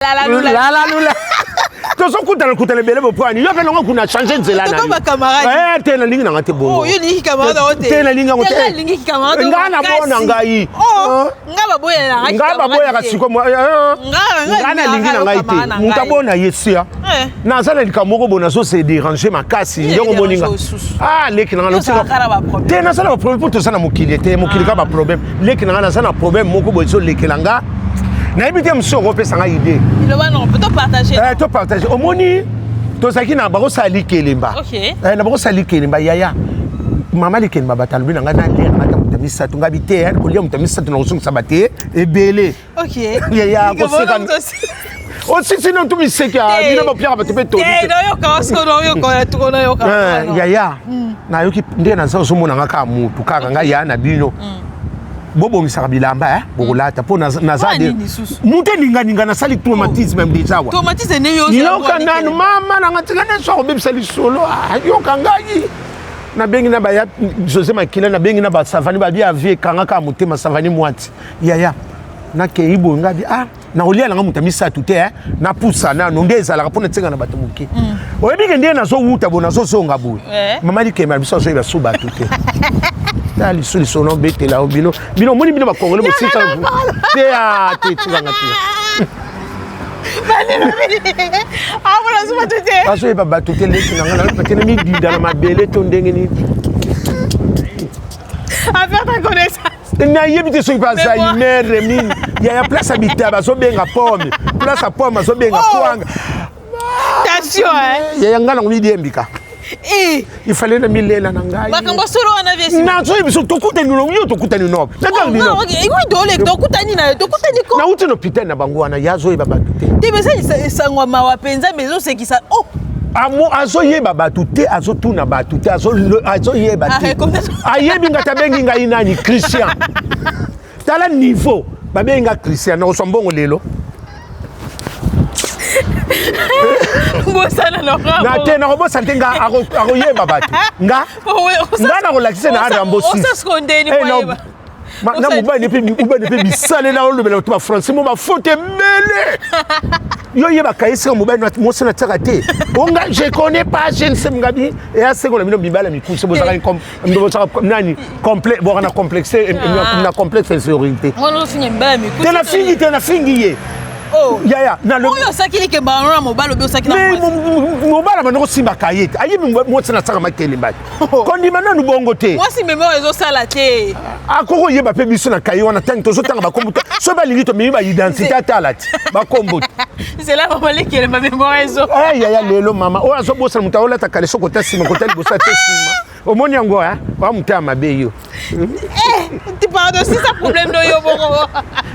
La to so kutana kutana bele bo point yo pe longo kuna changer nzela na. To ba camarade. Te na lingi na ngate bo. Oh, yo ni camarade ote. Te na lingi ngote. Te na lingi camarade. Ngana bona ngai. Oh, ngaba boya na. Ngaba boya ka siko mo. Ngana lingi na ngai te. Mutabona yesia. Na sala likamoko bona so se déranger makasi ndongo moninga. Ah, leki na ngalo siko. Te na sala problème pour to sana mokili te mokili ka ba problème. Leki na ngana sana problème moko bo so leki langa. Na ebité monsieur repesa nga idée. Il va non, peut partager. To partager. Omoni to saki na bako sali kelemba. OK. Na bako sali kelemba yaya. Mama likemba batalbi na nga na lere na mutamisa tunga bité ko lia mutamisa tuna kusung sabate ebele. OK. Yaya ko seka. O sisi no tumi seka bino ba pia batepe to. No yo ka so no yo ko to no yo ka. Yaya. Na yoki ndé na so mona nga ka mutu kaka nga ya na bino. Bobo misaka bilamba bokolata po nazade muté ninga na sali traumatisme déjà wa traumatisme ne yo kana mama na ngatika na so bebisa lisolo yo kangai na bengi na ba ya José Makila na bengi na ba savani ba bia vie kanga ka mutema savani mwati yaya na keibo ngabi na olia na mutamisa tuté na pusa na ndeza la kapona tsenga na bato muki oyebi ngende na so wuta bona so songa boy mama likema biso so ba suba tuté tali solution bete la obino bino moni bino ba kongole mo sika te te tshanga te wala suba tuté aso ba batuté le tshanga na patene mi dinda na mabele to ndenge ni faire ta connaissance na yebite so pa sa imere min ya place habitable so benga pomme place à pomme so benga kwanga attention ya ngana ngidi embika il fallait na milela na ngai bakambo solo wana vesi na so biso tokuta ni no yo tokuta ni no na ngai ni no oui dole tokuta ni ko na uti no pita na bango wana yazo yeba batute te besa isangwa mawa penza mezo sekisa amo azo yeba batute azo tuna batute azo yeba te ayebi ngata bengi ngai nani Christian tala niveau babenga Christian na so mbongo lelo Mbosana no na te na robosa tenga akoyeba batu nga na kolakise na rambo 6 osa skondeni kwa na mobali pe bisale na olobela to ba français mo ba faute mele yo yeba kaisa mobali mo sena tsaka te onga je connais pas je ne sais ngabi et à seconde mino bibala mikuso bozaka nani complet bo na complexe na complexe infériorité on finit mbala mikuso te na fingi ye yaya na lo yo sakili ke ba mobalo be sakila mobala ba no simba kayete ayi mo tsena tsaka makele mbati kondima na nubongo te moi si memo ezo sala te akoko yeba pe biso na kayi wana tangi tozo tanga ba kombuta so ba lingito mi ba identité atalati ba kombuta c'est là maman lekele ma mémoire ezo yaya lelo mama o azo bosa mutaola takale soko tasima kotali bosa tesima omoni yango wa mutama be yo tu parles de si ça problème do yo bongo